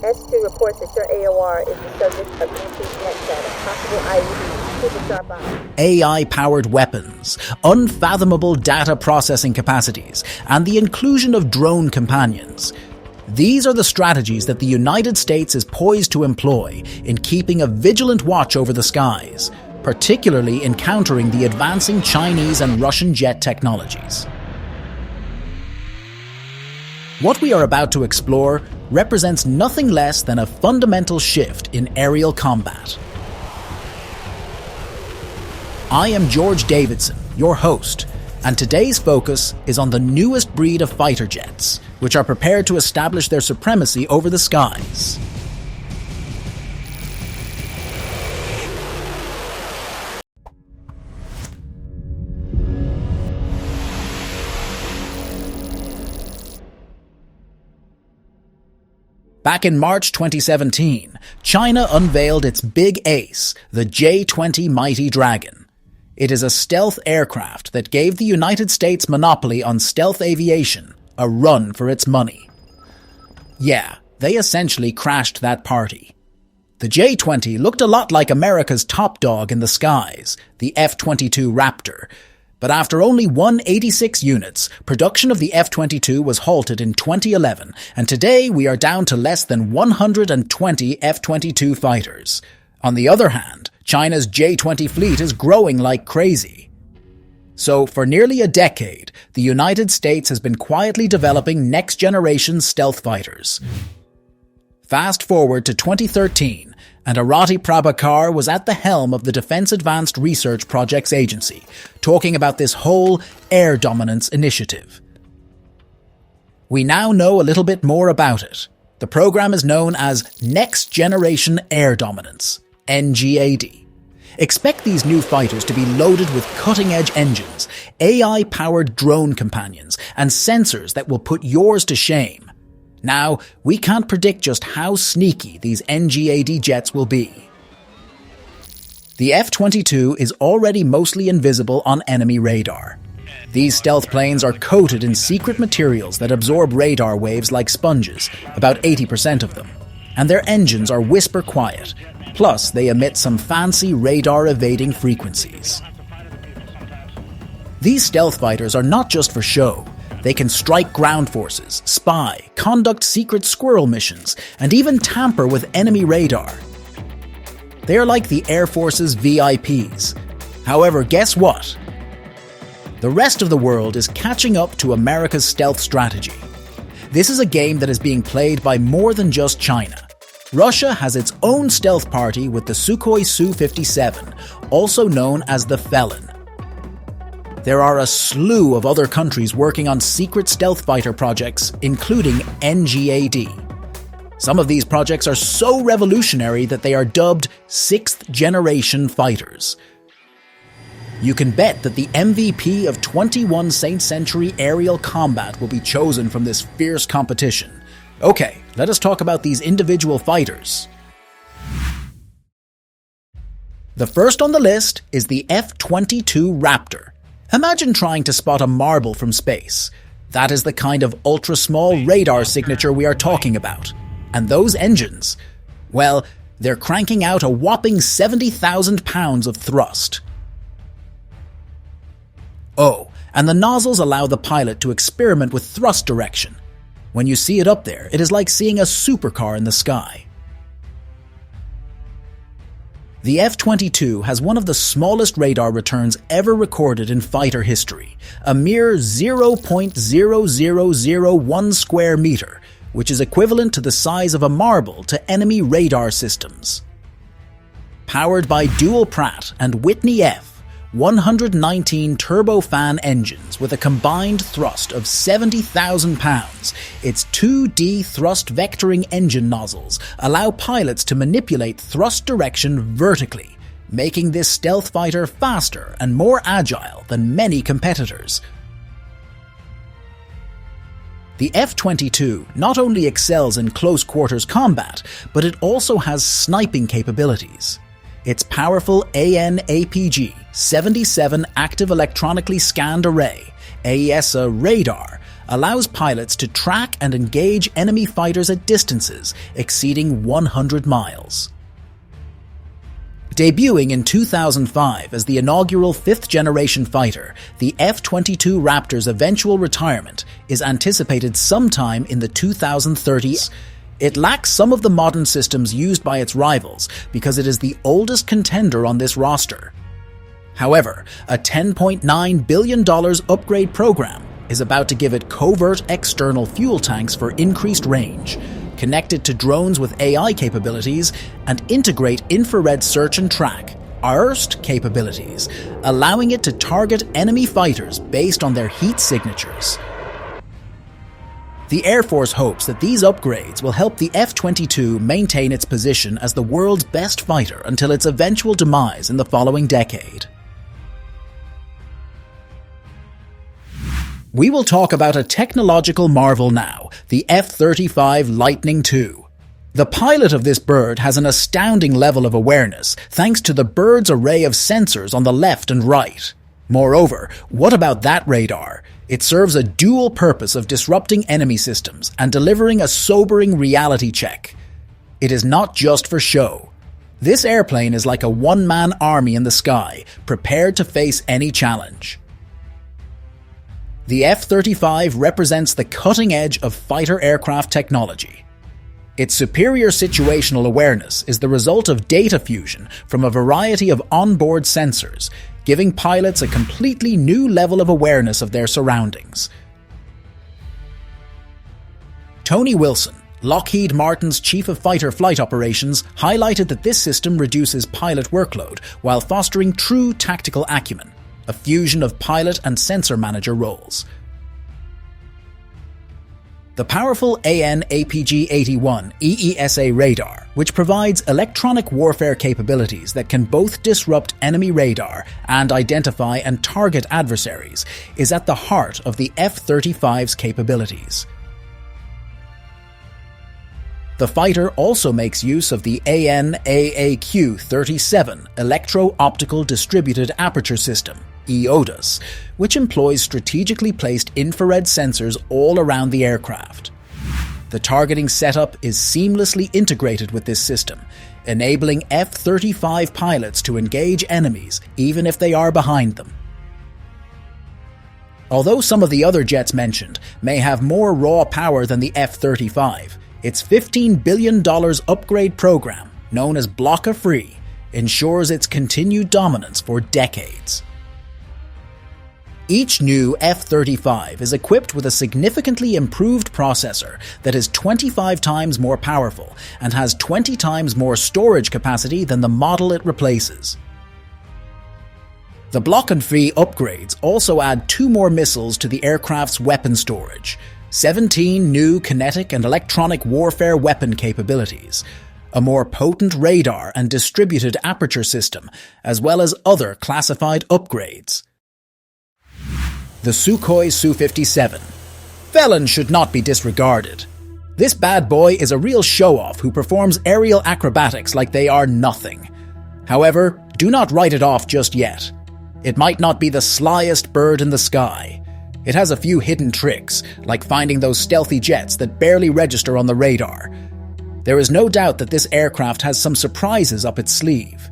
S2 reports that your AOR is the subject of increased net data, possible IED, super sharp eye. AI-powered weapons, unfathomable data processing capacities, and the inclusion of drone companions. These are the strategies that the United States is poised to employ in keeping a vigilant watch over the skies, particularly in countering the advancing Chinese and Russian jet technologies. What we are about to explore represents nothing less than a fundamental shift in aerial combat. I am George Davidson, your host, and today's focus is on the newest breed of fighter jets, which are prepared to establish their supremacy over the skies. Back in March 2017, China unveiled its big ace, the J20 Mighty Dragon. It is a stealth aircraft that gave the United States monopoly on stealth aviation a run for its money. Yeah, they essentially crashed that party. The J20 looked a lot like America's top dog in the skies, the F-22 Raptor, but after only 186 units, production of the F-22 was halted in 2011, and today we are down to less than 120 F-22 fighters. On the other hand, China's J-20 fleet is growing like crazy. So, for nearly a decade, the United States has been quietly developing next-generation stealth fighters. Fast forward to 2013, and Arati Prabhakar was at the helm of the Defense Advanced Research Projects Agency, talking about this whole air dominance initiative. We now know a little bit more about it. The program is known as Next Generation Air Dominance, NGAD. Expect these new fighters to be loaded with cutting-edge engines, AI-powered drone companions, and sensors that will put yours to shame. Now, we can't predict just how sneaky these NGAD jets will be. The F-22 is already mostly invisible on enemy radar. These stealth planes are coated in secret materials that absorb radar waves like sponges, about 80% of them, and their engines are whisper quiet, plus they emit some fancy radar-evading frequencies. These stealth fighters are not just for show. They can strike ground forces, spy, conduct secret squirrel missions, and even tamper with enemy radar. They are like the Air Force's VIPs. However, guess what? The rest of the world is catching up to America's stealth strategy. This is a game that is being played by more than just China. Russia has its own stealth party with the Sukhoi Su57, also known as the Felon. There are a slew of other countries working on secret stealth fighter projects, including NGAD. Some of these projects are so revolutionary that they are dubbed 6th-Generation fighters. You can bet that the MVP of 21 century aerial combat will be chosen from this fierce competition. Okay, let us talk about these individual fighters. The first on the list is the F-22 Raptor. Imagine trying to spot a marble from space. That is the kind of ultra-small radar signature we are talking about. And those engines, well, they're cranking out a whopping 70,000 pounds of thrust. Oh, and the nozzles allow the pilot to experiment with thrust direction. When you see it up there, it is like seeing a supercar in the sky. The F-22 has one of the smallest radar returns ever recorded in fighter history, a mere 0.0001 square meter, which is equivalent to the size of a marble to enemy radar systems. Powered by dual Pratt and Whitney F-119 turbofan engines with a combined thrust of 70,000 pounds, its 2D thrust vectoring engine nozzles allow pilots to manipulate thrust direction vertically, making this stealth fighter faster and more agile than many competitors. The F-22 not only excels in close-quarters combat, but it also has sniping capabilities. Its powerful AN/APG-77 Active Electronically Scanned Array (AESA) radar allows pilots to track and engage enemy fighters at distances exceeding 100 miles. Debuting in 2005 as the inaugural 5th-generation fighter, the F-22 Raptor's eventual retirement is anticipated sometime in the 2030s. It lacks some of the modern systems used by its rivals because it is the oldest contender on this roster. However, a $10.9 billion upgrade program is about to give it covert external fuel tanks for increased range, connected to drones with AI capabilities, and integrate infrared search and track, IRST capabilities, allowing it to target enemy fighters based on their heat signatures. The Air Force hopes that these upgrades will help the F-22 maintain its position as the world's best fighter until its eventual demise in the following decade. We will talk about a technological marvel now, the F-35 Lightning II. The pilot of this bird has an astounding level of awareness thanks to the bird's array of sensors on the left and right. Moreover, what about that radar? It serves a dual purpose of disrupting enemy systems and delivering a sobering reality check. It is not just for show. This airplane is like a one-man army in the sky, prepared to face any challenge. The F-35 represents the cutting edge of fighter aircraft technology. Its superior situational awareness is the result of data fusion from a variety of onboard sensors, giving pilots a completely new level of awareness of their surroundings. Tony Wilson, Lockheed Martin's Chief of Fighter Flight Operations, highlighted that this system reduces pilot workload while fostering true tactical acumen, a fusion of pilot and sensor manager roles. The powerful AN/APG-81 EESA radar, which provides electronic warfare capabilities that can both disrupt enemy radar and identify and target adversaries, is at the heart of the F-35's capabilities. The fighter also makes use of the AN/AAQ-37 Electro-Optical Distributed Aperture System, EODIS, which employs strategically placed infrared sensors all around the aircraft. The targeting setup is seamlessly integrated with this system, enabling F-35 pilots to engage enemies even if they are behind them. Although some of the other jets mentioned may have more raw power than the F-35, its $15 billion upgrade program, known as Blocker Free, ensures its continued dominance for decades. Each new F-35 is equipped with a significantly improved processor that is 25 times more powerful and has 20 times more storage capacity than the model it replaces. The Blocker Free upgrades also add 2 more missiles to the aircraft's weapon storage, 17 new kinetic and electronic warfare weapon capabilities, a more potent radar and distributed aperture system, as well as other classified upgrades. The Sukhoi Su57. Felon should not be disregarded. This bad boy is a real show-off who performs aerial acrobatics like they are nothing. However, do not write it off just yet. It might not be the slyest bird in the sky. It has a few hidden tricks, like finding those stealthy jets that barely register on the radar. There is no doubt that this aircraft has some surprises up its sleeve.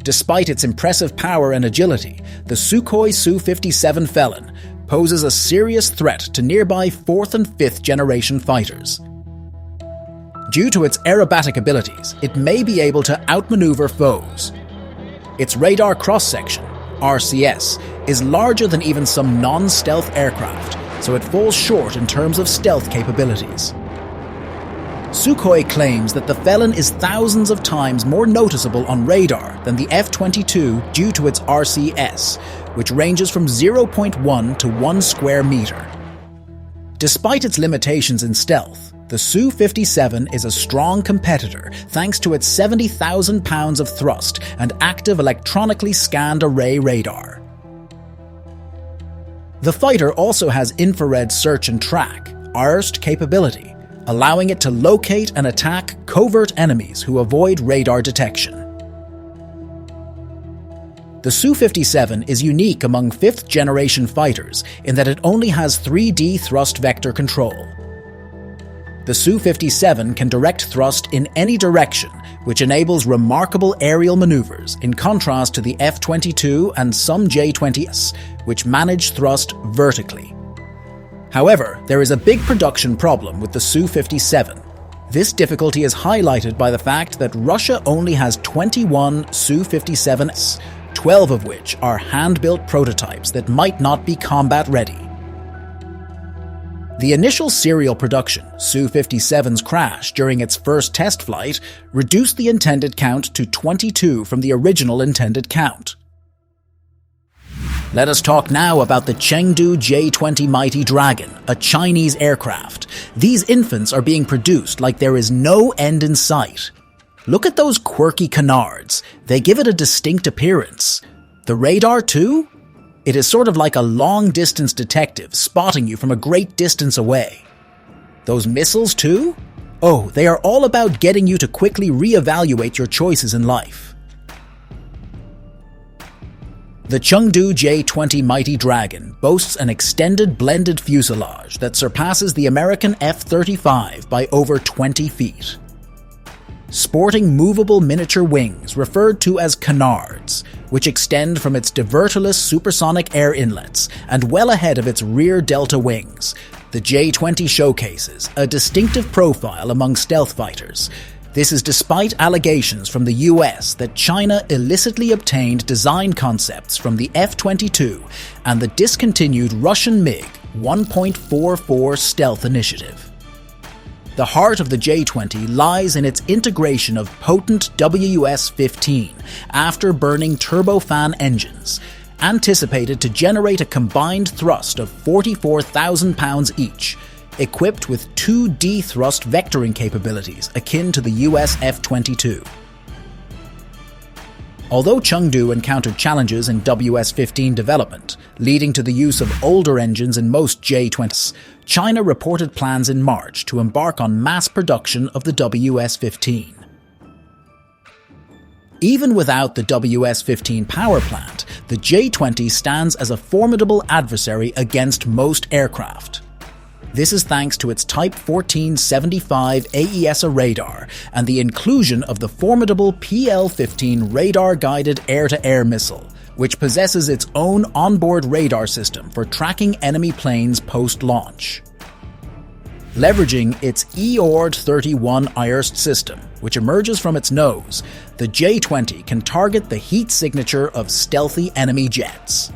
Despite its impressive power and agility, the Sukhoi Su57 Felon poses a serious threat to nearby 4th and 5th generation fighters. Due to its aerobatic abilities, it may be able to outmaneuver foes. Its radar cross-section, RCS, is larger than even some non-stealth aircraft, so it falls short in terms of stealth capabilities. Sukhoi claims that the Felon is thousands of times more noticeable on radar than the F-22 due to its RCS, which ranges from 0.1 to 1 square meter. Despite its limitations in stealth, the Su-57 is a strong competitor thanks to its 70,000 pounds of thrust and active electronically scanned array radar. The fighter also has infrared search and track, IRST capability, allowing it to locate and attack covert enemies who avoid radar detection. The Su-57 is unique among 5th-generation fighters in that it only has 3D thrust vector control. The Su-57 can direct thrust in any direction, which enables remarkable aerial maneuvers in contrast to the F-22 and some J-20s, which manage thrust vertically. However, there is a big production problem with the Su-57. This difficulty is highlighted by the fact that Russia only has 21 Su-57s, 12 of which are hand-built prototypes that might not be combat-ready. The initial serial production, Su-57's crash during its first test flight, reduced the intended count to 22 from the original intended count. Let us talk now about the Chengdu J20 Mighty Dragon, a Chinese aircraft. These infants are being produced like there is no end in sight. Look at those quirky canards. They give it a distinct appearance. The radar too? It is sort of like a long-distance detective spotting you from a great distance away. Those missiles too? Oh, they are all about getting you to quickly reevaluate your choices in life. The Chengdu J20 Mighty Dragon boasts an extended blended fuselage that surpasses the American F-35 by over 20 feet. Sporting movable miniature wings referred to as canards, which extend from its diverterless supersonic air inlets and well ahead of its rear delta wings. The J20 showcases a distinctive profile among stealth fighters. This is despite allegations from the US that China illicitly obtained design concepts from the F-22 and the discontinued Russian MiG 1.44 stealth initiative. The heart of the J20 lies in its integration of potent WS-15 afterburning turbofan engines, anticipated to generate a combined thrust of 44,000 pounds each, equipped with 2D thrust vectoring capabilities akin to the US F-22. Although Chengdu encountered challenges in WS-15 development, leading to the use of older engines in most J-20s, China reported plans in March to embark on mass production of the WS-15. Even without the WS-15 power plant, the J-20 stands as a formidable adversary against most aircraft. This is thanks to its Type 1475 AESA radar and the inclusion of the formidable PL-15 radar-guided air-to-air missile, which possesses its own onboard radar system for tracking enemy planes post-launch. Leveraging its EORD-31 IRST system, which emerges from its nose, the J-20 can target the heat signature of stealthy enemy jets.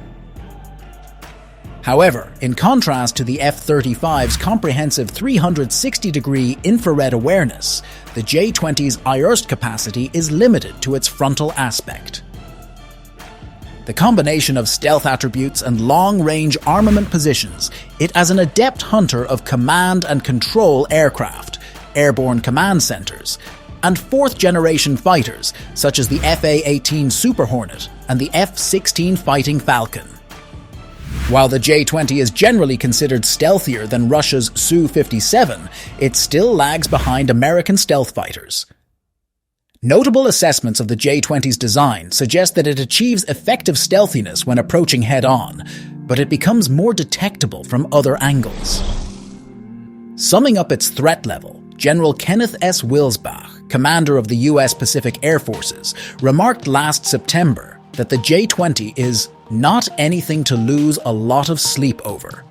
However, in contrast to the F-35's comprehensive 360-degree infrared awareness, the J-20's IRST capacity is limited to its frontal aspect. The combination of stealth attributes and long-range armament positions it as an adept hunter of command and control aircraft, airborne command centers, and fourth-generation fighters such as the Fa-18 Super Hornet and the F-16 Fighting Falcon. While the J-20 is generally considered stealthier than Russia's Su-57, it still lags behind American stealth fighters. Notable assessments of the J-20's design suggest that it achieves effective stealthiness when approaching head-on, but it becomes more detectable from other angles. Summing up its threat level, General Kenneth S. Wilsbach, commander of the U.S. Pacific Air Forces, remarked last September that the J-20 is not anything to lose a lot of sleep over.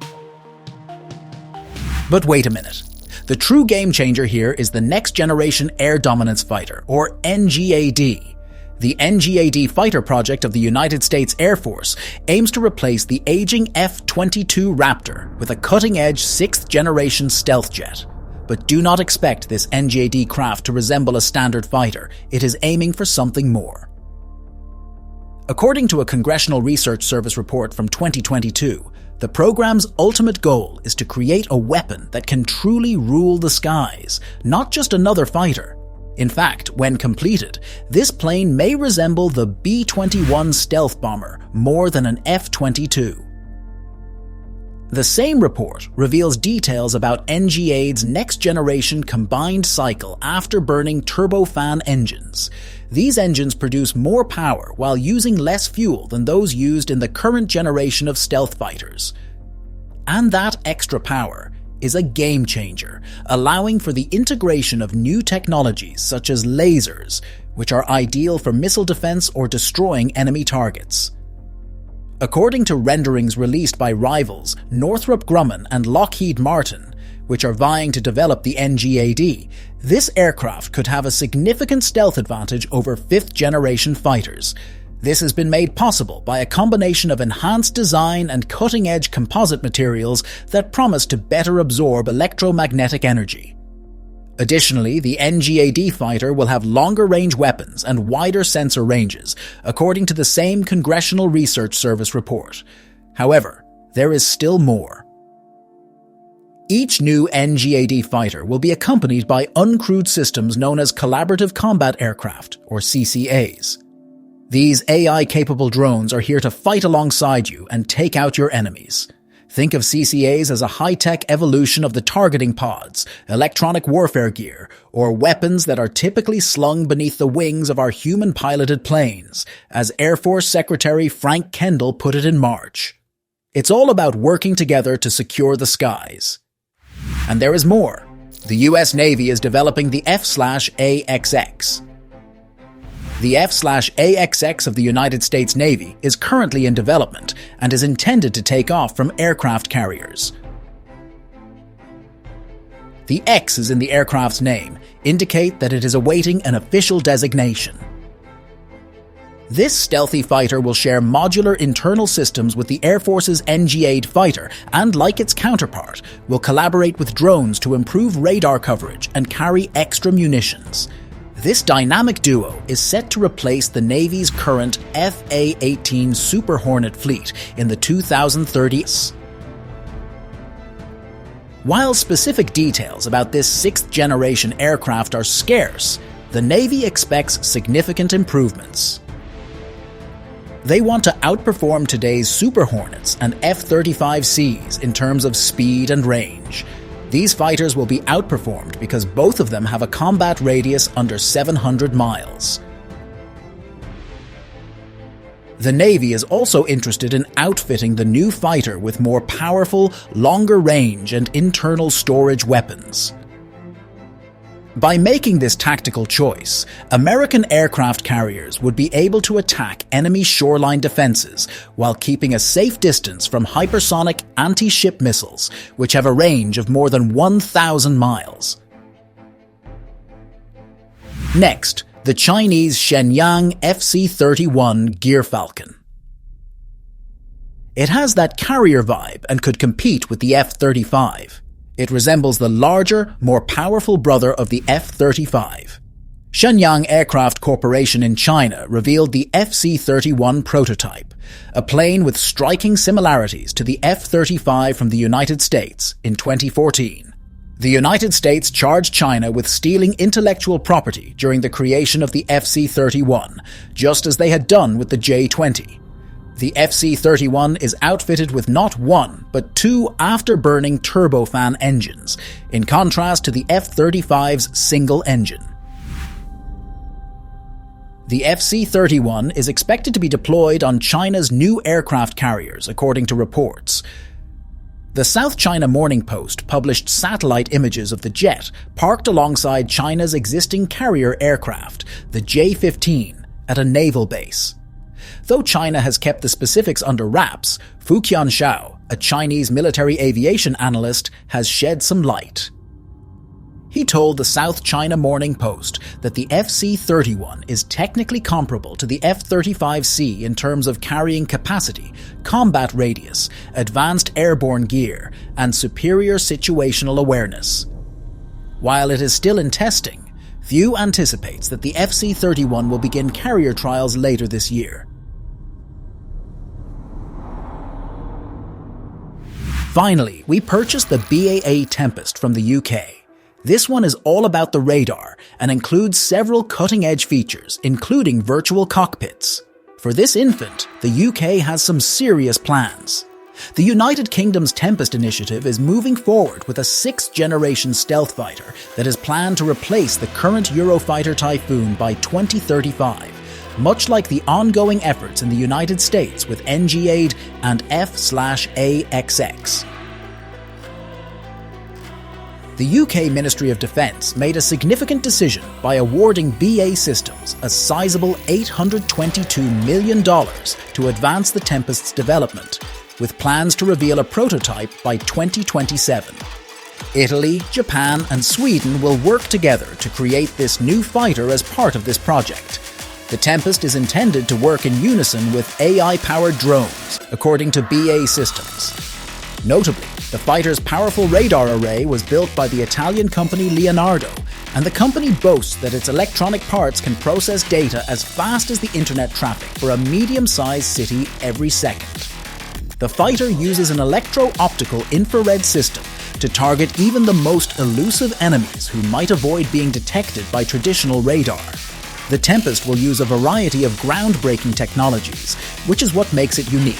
But wait a minute. The true game changer here is the Next Generation Air Dominance Fighter, or NGAD. The NGAD fighter project of the United States Air Force aims to replace the aging F-22 Raptor with a cutting-edge 6th-generation stealth jet. But do not expect this NGAD craft to resemble a standard fighter. It is aiming for something more. According to a Congressional Research Service report from 2022, the program's ultimate goal is to create a weapon that can truly rule the skies, not just another fighter. In fact, when completed, this plane may resemble the B-21 stealth bomber more than an F-22. The same report reveals details about NG8's next-generation combined-cycle afterburning turbofan engines. These engines produce more power while using less fuel than those used in the current generation of stealth fighters. And that extra power is a game-changer, allowing for the integration of new technologies such as lasers, which are ideal for missile defense or destroying enemy targets. According to renderings released by rivals Northrop Grumman and Lockheed Martin, which are vying to develop the NGAD, this aircraft could have a significant stealth advantage over fifth-generation fighters. This has been made possible by a combination of enhanced design and cutting-edge composite materials that promise to better absorb electromagnetic energy. Additionally, the NGAD fighter will have longer-range weapons and wider sensor ranges, according to the same Congressional Research Service report. However, there is still more. Each new NGAD fighter will be accompanied by uncrewed systems known as Collaborative Combat Aircraft, or CCAs. These AI-capable drones are here to fight alongside you and take out your enemies. Think of CCAs as a high-tech evolution of the targeting pods, electronic warfare gear, or weapons that are typically slung beneath the wings of our human-piloted planes, as Air Force Secretary Frank Kendall put it in March. It's all about working together to secure the skies. And there is more. The US Navy is developing the F/AXX. The F/AXX of the United States Navy is currently in development and is intended to take off from aircraft carriers. The X's in the aircraft's name indicate that it is awaiting an official designation. This stealthy fighter will share modular internal systems with the Air Force's NG-8 fighter and, like its counterpart, will collaborate with drones to improve radar coverage and carry extra munitions. This dynamic duo is set to replace the Navy's current F/A-18 Super Hornet fleet in the 2030s. While specific details about this sixth-generation aircraft are scarce, the Navy expects significant improvements. They want to outperform today's Super Hornets and F-35Cs in terms of speed and range. These fighters will be outperformed because both of them have a combat radius under 700 miles. The Navy is also interested in outfitting the new fighter with more powerful, longer range and internal storage weapons. By making this tactical choice, American aircraft carriers would be able to attack enemy shoreline defenses while keeping a safe distance from hypersonic anti-ship missiles, which have a range of more than 1,000 miles. Next, the Chinese Shenyang FC-31 Gyrfalcon. It has that carrier vibe and could compete with the F-35. It resembles the larger, more powerful brother of the F-35. Shenyang Aircraft Corporation in China revealed the FC-31 prototype, a plane with striking similarities to the F-35 from the United States in 2014. The United States charged China with stealing intellectual property during the creation of the FC-31, just as they had done with the J20. The FC-31 is outfitted with not one, but two afterburning turbofan engines, in contrast to the F-35's single engine. The FC-31 is expected to be deployed on China's new aircraft carriers, according to reports. The South China Morning Post published satellite images of the jet parked alongside China's existing carrier aircraft, the J-15, at a naval base. Though China has kept the specifics under wraps, Fu Qianshao, a Chinese military aviation analyst, has shed some light. He told the South China Morning Post that the FC-31 is technically comparable to the F-35C in terms of carrying capacity, combat radius, advanced airborne gear, and superior situational awareness. While it is still in testing, View anticipates that the FC-31 will begin carrier trials later this year. Finally, we purchased the BAA Tempest from the UK. This one is all about the radar and includes several cutting-edge features, including virtual cockpits. For this infant, the UK has some serious plans. The United Kingdom's Tempest initiative is moving forward with a 6th-generation stealth fighter that is planned to replace the current Eurofighter Typhoon by 2035, much like the ongoing efforts in the United States with NGAID and F/AXX. The UK Ministry of Defence made a significant decision by awarding BAE Systems a sizable $822 million to advance the Tempest's development, with plans to reveal a prototype by 2027. Italy, Japan and Sweden will work together to create this new fighter as part of this project. The Tempest is intended to work in unison with AI-powered drones, according to BAE Systems. Notably, the fighter's powerful radar array was built by the Italian company Leonardo, and the company boasts that its electronic parts can process data as fast as the internet traffic for a medium-sized city every second. The fighter uses an electro-optical infrared system to target even the most elusive enemies who might avoid being detected by traditional radar. The Tempest will use a variety of groundbreaking technologies, which is what makes it unique.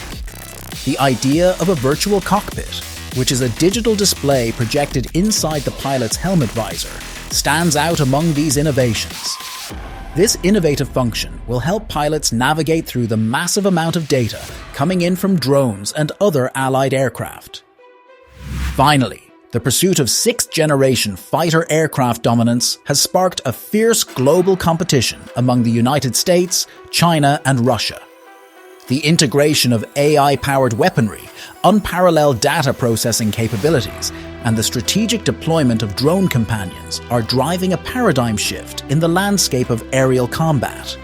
The idea of a virtual cockpit, which is a digital display projected inside the pilot's helmet visor, stands out among these innovations. This innovative function will help pilots navigate through the massive amount of data coming in from drones and other allied aircraft. Finally, the pursuit of 6th-generation fighter aircraft dominance has sparked a fierce global competition among the United States, China, and Russia. The integration of AI-powered weaponry, unparalleled data processing capabilities, and the strategic deployment of drone companions are driving a paradigm shift in the landscape of aerial combat.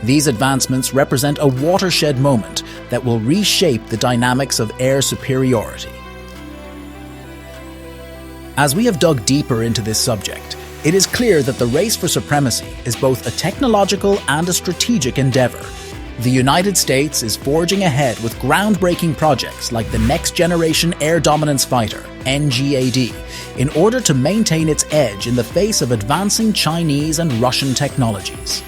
These advancements represent a watershed moment that will reshape the dynamics of air superiority. As we have dug deeper into this subject, it is clear that the race for supremacy is both a technological and a strategic endeavor. The United States is forging ahead with groundbreaking projects like the Next Generation Air Dominance Fighter, NGAD, in order to maintain its edge in the face of advancing Chinese and Russian technologies.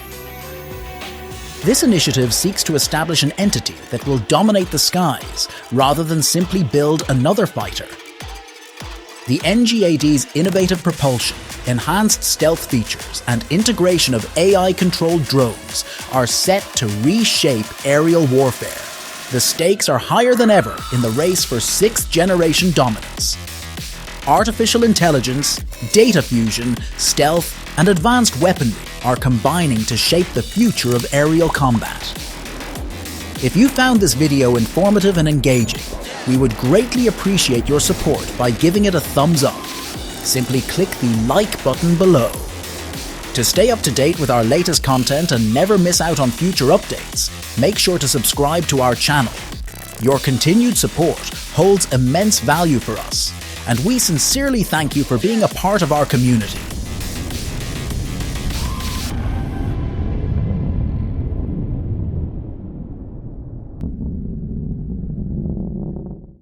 This initiative seeks to establish an entity that will dominate the skies rather than simply build another fighter. The NGAD's innovative propulsion, enhanced stealth features, and integration of AI-controlled drones are set to reshape aerial warfare. The stakes are higher than ever in the race for 6th-generation dominance. Artificial intelligence, data fusion, stealth, and advanced weaponry are combining to shape the future of aerial combat. If you found this video informative and engaging, we would greatly appreciate your support by giving it a thumbs up. Simply click the like button below. To stay up to date with our latest content and never miss out on future updates, make sure to subscribe to our channel. Your continued support holds immense value for us, and we sincerely thank you for being a part of our community.